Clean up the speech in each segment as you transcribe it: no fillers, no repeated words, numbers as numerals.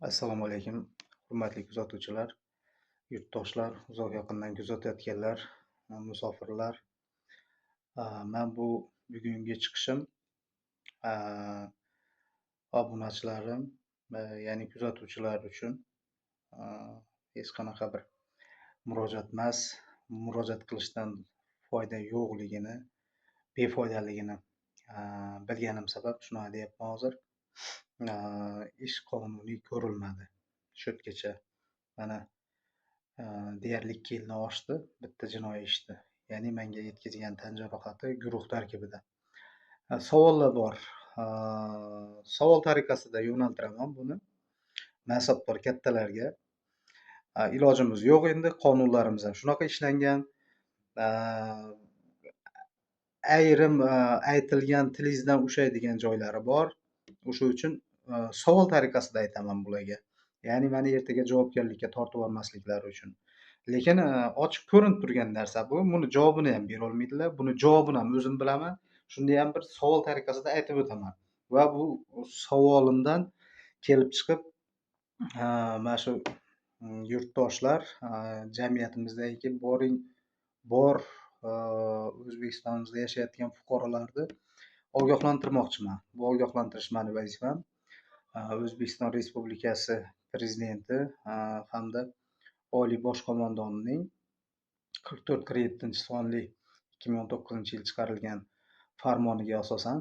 Assalomu alaykum, hurmatli kuzatuvchilar, yurtdoshlar, uzoq yaqindan kuzatayotganlar, musofirlar. Men bugungi chiqishim a, obunachilarim, ya'ni kuzatuvchilar uchun a, hech qanaqa bir murojaat qilishdan foyda yo'qligini, befoydaligini bilganim sabab shunaqa deyapman hozir. Ish qonuniy ko'rilmadi shu yergacha. Mana deyarli 2 yilni oshdi bitta jinoiy ishda. Ya'ni menga yetkazgan tan jarohati guruh tarkibida. Savollar bor. Savol tariqasida yo'naltiraman buni mansabdor kattalarga. Ilojimiz yo'q endi, qonunlarimiz ham shunaqa ishlangan. Ayrim aytilgan tilingizdan ushlaydigan joylari bor. O'sha uchun savol tariqasida aytaman bularga. Ya'ni meni ertaga javobgarlikka tortib yubormasliklari uchun. Lekin ochiq ko'rinib turgan narsa bu. Buni javobini ham berolmaydilar. Buni javobini ham o'zim bilaman. Shunda ham bir savol tariqasida aytib o'taman. Va bu savolimdan kelib chiqib mana shu yurtdoshlar, jamiyatimizdagi bor O'zbekistonimizda yashayotgan fuqarolarni ogohlantirmoqchiman. Bu ogohlantirish mani vazifam. O'zbekiston Respublikasi Prezidenti hamda Oliy bosh qo'mondonining 44-47 sonli 2019-yil chiqarilgan farmoniga asosan,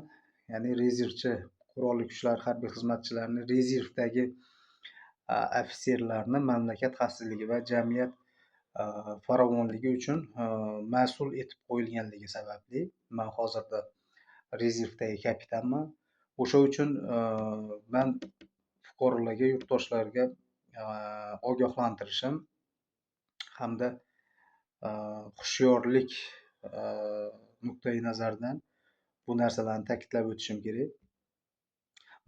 ya'ni rezervchi qurolli kuchlar harbiy xizmatchilarini rezervdagi ofitserlarni mamlakat xavfsizligi va jamiyat farovonligi uchun mas'ul etib qo'yilganligi sababli men hozirda rezervdagi kapitanman. O'sha uchun men fuqarolarga, yurtdoshlarga ogohlantirishim hamda hushyorlik nuqtai nazaridan bu narsalarni ta'kidlab o'tishim kerak.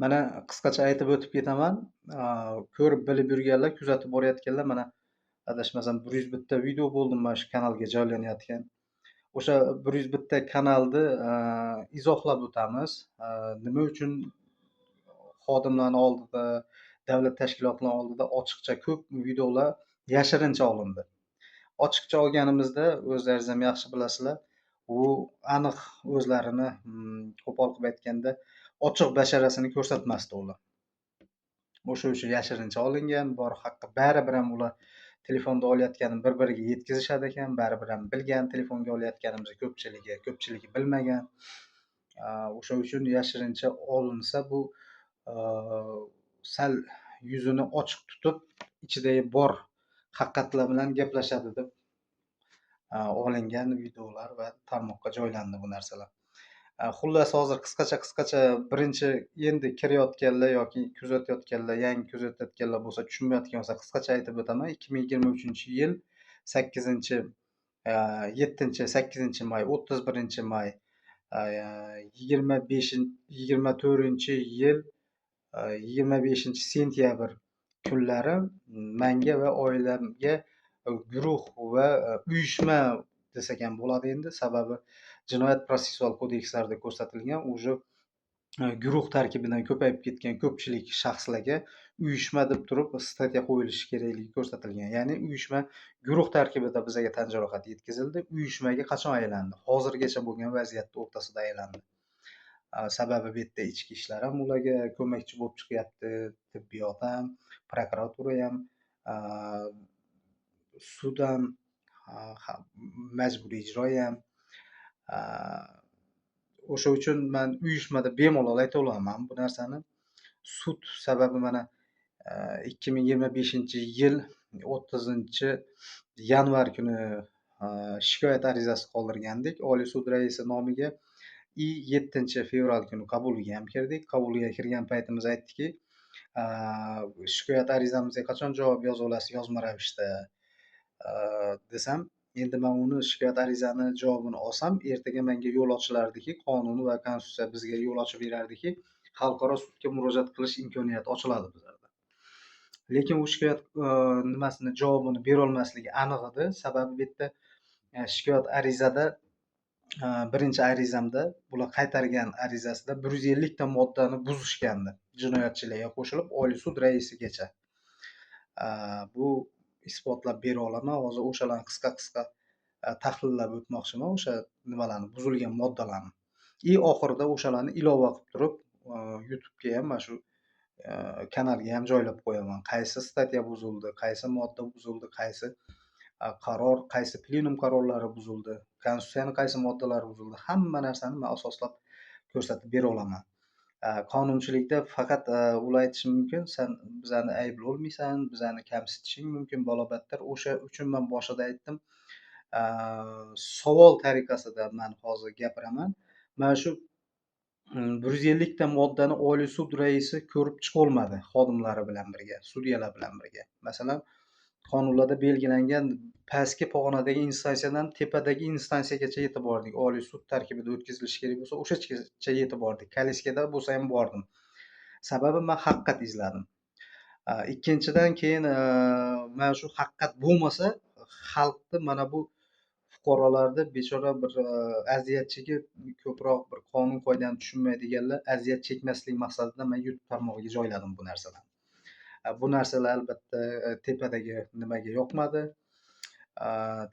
Mana qisqacha aytib o'tib ketaman. Ko'rib bilib yurganlar, kuzatib borayotganlar, mana adashmasam 101 ta video bo'ldi mana shu kanalga joylanayotgan. O'sha 101 ta kanalni izohlab o'tamiz. Nima uchun xodimlarning oldida, davlat tashkilotlari oldida ochiqcha ko'p videolar yashirincha olindi. Ochiqcha olganimizda o'zlaringiz ham yaxshi bilasizlar, u aniq o'zlarini qo'pol qilib aytganda ochiq basharasini ko'rsatmasdi ular. O'sha uchun yashirincha olingan. Bor haqqi baribir ham ular telefonda olayotganini bir-biriga yetkazishadi ekan, baribir ham bilgan telefonga olayotganimizni ko'pchiligi bilmagan. O'sha uchun yashirincha olinsa bu sal yuzini ochiq tutib, ichidagi bor haqiqatlar bilan gaplashadi deb olingan videolar va tarmoqqa joylandi bu narsalar. Xullas hozir qisqacha birinchi endi kirayotganlar yoki kuzatayotganlar, yangi kuzatayotganlar bo'lsa, tushunmayotgan bo'lsa qisqacha aytib o'taman. 2023-yil 7-8-may, 31-may, 24-yil 25-sentyabr kunlari menga va oilamga guruh va uyushma desak ham bo'ladi endi. Sababi Jinoyat protsessual kodekslarida ko'rsatilgan уже guruh tarkibidan ko'payib ketgan ko'pchilik shaxslarga uyushma deb turib stатья qo'yilishi kerakligi ko'rsatilgan. Ya'ni uyushma guruh tarkibida bizga tan jarohati yetkazildi. Uyushmaga qachon aylandi? Hozirgacha bo'lgan vaziyatni o'rtasida aylandi. Sababi bu yerda ichki ishlar ham ularga ko'makchi bo'lib chiqyapti, tibbiyot ham, prokuratura ham, sud ham, majburiy ijro ham. O'sha uchun men uyushmada bemalol ayta olaman bu narsani. Sud sababi mana 2025-yil 30-yanvar kuni shikoyat arizasi qoldirgandik Oliy sud raisi nomiga. 7-fevral kuni qabuliga ham kirdik. Qabuliga kirgan paytimiz aytdiki, shikoyat arizamizga qachon javob yoza olasiz yozma ravishda desam, endi men uni shikoyat arizani javobini olsam, ertaga menga yo'l ochilardiki, qonun va konstitutsiya bizga yo'l ochib berardiki, xalqaro sudga murojaat qilish imkoniyati ochiladi bizlarda. Lekin u shikoyat nimasini javobini bera olmasligi aniq edi. Sababi bu yerda shikoyat arizada birinchi arizamda bular qaytargan arizasida 150 ta moddani buzishgandi. Jinoyatchilarga qo'shilib Oliy sud raisigacha. Bu isbotlab bera olaman. Hozir o'shalarni qisqa tahlillab o'tmoqchiman, o'sha nimalarni, buzilgan moddalarni. Oxirida o'shalarni ilova qilib turib, YouTube'ga ham mana shu kanalga ham joylab qo'yaman. Qaysi statya buzildi, qaysi modda buzildi, qaysi qaror, qaysi plenum qarorlari buzildi, konstitutsiyaning qaysi moddalari buzildi, hamma narsani men asoslab ko'rsatib bera olaman. Qonunchilikda faqat ular aytishi mumkin, sen bizani ayblolmaysan, bizani kamsitishing mumkin, balobattar. O'sha uchun men boshida aytdim, savol tariqasida men hozir gapiraman. Mana shu 150 ta moddani Oliy sud raisi ko'rib chiqolmadi xodimlari bilan birga, sudyalar bilan birga. Masalan, qonunlarda belgilangan pastki pog'onadagi instansiyadan tepadagi instansiyagacha yetib bordik. Oliy sud tarkibida o'tkazilishi kerak bo'lsa, o'shacha yetib bordik. Koleskada bo'lsa ham bordim. Sababi men haqiqat izladim. Ikkinchidan keyin mana shu haqiqat bo'lmasa, xalqni mana bu fuqarolarni bechora bir aziyat chekib, ko'proq bir qonun qoidani tushunmaydiganlar aziyat chekmaslik maqsadida men YouTube tarmog'iga joyladim bu narsalarni. Bu narsalar albatta tepadagi nimaga yoqmadi,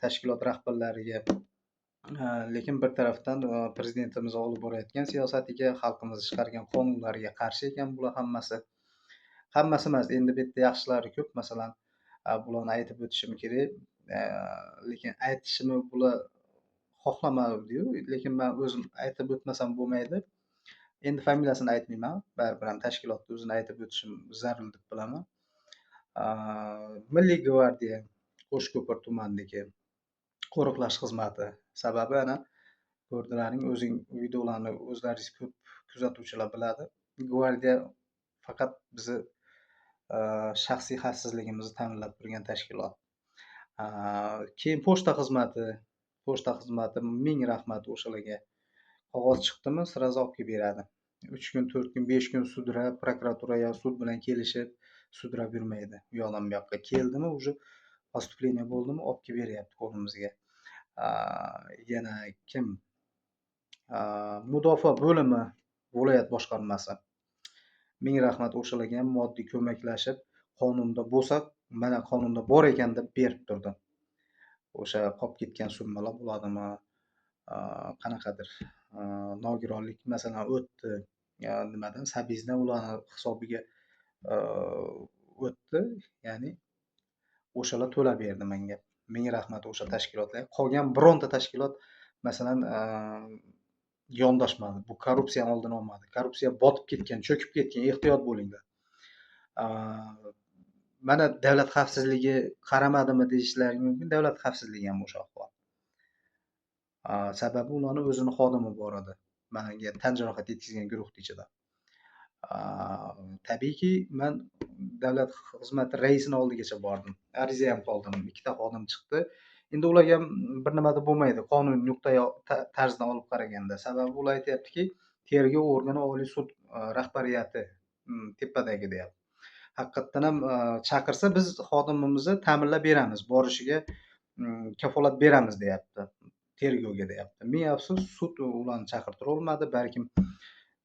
tashkilot rahbarlariga. Lekin bir tarafdan prezidentimiz olib borayotgan siyosatiga, xalqimiz chiqargan qonunlariga qarshi ekan bular hammasi. Hammasi emas, endi bu yerda yaxshilari ko'p. Masalan, bularni aytib o'tishim kerak. Lekin aytishimni bular xohlamadi-yu, lekin men o'zim aytib o'tmasam bo'lmaydi. Endi familiyasini aytmayman, baribir ham tashkilotni o'zini aytib o'tishim zarur deb bilaman. Milliy gvardiya Qo'shko'pir tumanidagi qo'riqlash xizmati. Sababi ana ko'rdilaring, o'zing videolarni o'zlaringiz ko'p kuzatuvchilar biladi. Gvardiya faqat bizni shaxsiy xavfsizligimizni ta'minlab turgan tashkilot. Keyin pochta xizmati. Pochta xizmati, ming rahmat o'shalarga. Qog'oz chiqdimi, sразу olib kelib beradi. 3 kun, 4 kun, 5 kun sudrab, prokuratura yo sud bilan kelishib, sudrab yurmaydi. U yoqdan bu yoqqa keldimi, уже поступление bo'ldimi, olib kelib beryapti qo'limizga. Yana kim? Mudofaa bo'limi, viloyat boshqarmasi. Ming rahmat o'shalarga ham moddiy ko'maklashib, qonunda bo'lsa, mana qonunda bor ekan deb berib turdi. O'sha qolib ketgan summalar bo'ladimi, qanaqadir nogironlik masalan o'tdi, nimadan, sabizdan ularni hisobiga o'tdi, ya'ni o'shalar to'lab berdi menga. Ming rahmat o'sha tashkilotlarga. Qolgan bironta tashkilot masalan yondashmadi. Bu korrupsiyani oldini olmadi. Korrupsiya botib ketgan, cho'kib ketgan, ehtiyot bo'linglar. Mana davlat xavfsizligi qaramadimi deyishlari mumkin. Davlat xavfsizligi ham o'sha ahvol. Sababi ularning o'zini xodimi bor edi. Menga tan jarohat yetkazgan guruh ichida. Tabiiyki, men davlat xizmati raisini oldigacha bordim. Ariza ham qoldim. 2 ta xodim chiqdi. Endi ularga ham bir nima deb bo'lmaydi, qonun nuqtai tarzidan olib qaraganda. Sababi ular aytayaptiki, tergov organi Oliy sud rahbariyati tepadagi deyapti. Haqiqatdan ham chaqirsa biz xodimimizni ta'minlab beramiz, borishiga kafolat beramiz deyapti. Tergovga deyapti. Ming afsus, sud ularni chaqirtira olmadi. Balkim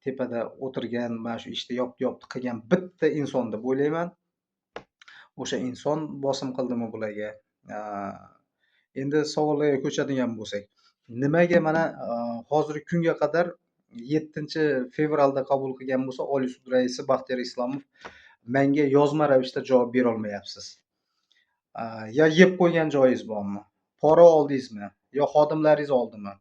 tepada o'tirgan, mana shu ishni yopdi qilgan bitta inson deb o'ylayman. O'sha inson bosim qildimi bularga? Endi savollarga ko'chadigan bo'lsak, nimaga mana hozirgi kunga qadar 7-fevralda qabul qilgan bo'lsa Oliy sud raisi Baxtiyor Islomov menga yozma ravishda javob bera olmayapsiz? Ya yeb qo'ygan joyingiz bormi? Pora oldingizmi? Yo xodimlaringiz oldimi?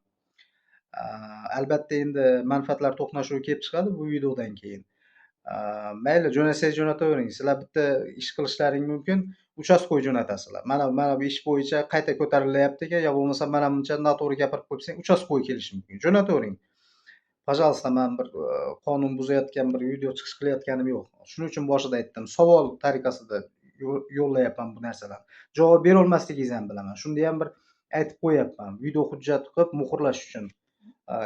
Albatta endi manfaatlar to'qnashuvi kelib chiqadi bu videodan keyin. Mayli, jo'natsangiz jo'natavering. Sizlar bitta ish qilishlaring mumkin, uchastkoga jo'natasizlar. Mana bu ish bo'yicha qayta ko'tarilyapti ekan, yo bo'lmasa mana buncha noto'g'ri gapirib qo'ysang, uchastkoga kelishi mumkin. Jo'natavering. Пожалуйста, men bir qonun buzayotgan bir video chiqish qilayotganim yo'q. Shuning uchun boshida aytdim, savol tariqasida yo'llayapman bu narsalarni. Javob bera olmasligingizni ham bilaman. Shunda ham bir aytib qo'yapman, video hujjat qilib muhrlash uchun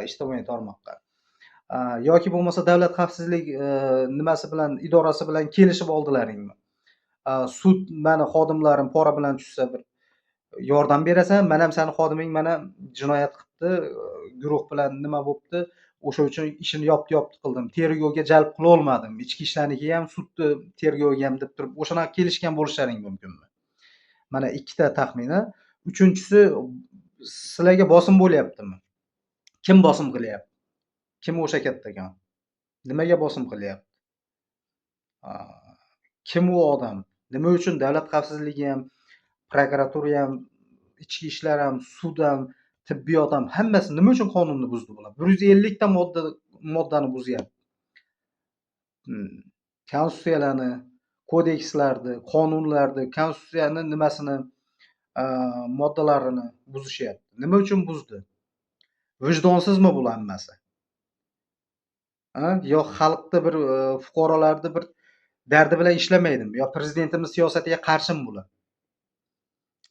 ijtimoiy tarmoqqa. Yoki bo'lmasa davlat xavfsizlik nimasi bilan, idorasi bilan kelishib oldilaringmi? Sud meni xodimlarim pora bilan tushsa bir yordam berasan, men ham seni xodiming mana jinoyat qilibdi, guruh bilan nima bo'libdi, O'sha uchun ishini yopdi qildim. Tergovga jalb qilolmadim. Ichki ishlarniki ham, sudni tergoviga ham deb turib, o'shanaqa kelishgan bo'lishlaring mumkinmi? Mana ikkita taxmini. Uchinchisi, sizlarga bosim bo'lyaptimi? Kim bosim qilyapti? Kim o'sha kattakon? Nimaga bosim qilyapti? Kim u odam? Nima uchun davlat xavfsizligi ham, prokuratura ham, ichki ishlar ham, sud ham, tibbiyot ham hammasi nima uchun qonunni buzdi bular? 150 ta moddani buzyapti. Konstitutsiyalarni, kodekslarni, qonunlarni, konstitutsiyani nimasini, moddalarini buzishyapti. Nima uchun buzdi? Vijdonsizmi bular hammasi? Yo xalqni bir fuqarolarni bir dardi bilan ishlamaydimi? Yo prezidentimiz siyosatiga qarshimi bular?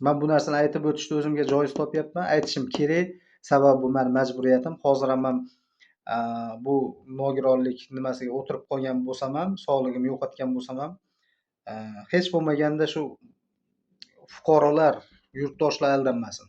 Men bu narsani aytib o'tishni o'zimga joiz topyapman. Aytishim kerak. Sababi bu meni majburiyatim. Hozir ham men bu nogironlik nimasiga o'tirib qolgan bo'lsam ham, sog'ligimni yo'qotgan bo'lsam ham, hech bo'lmaganda shu fuqarolar, yurtdoshlar aldanmasin.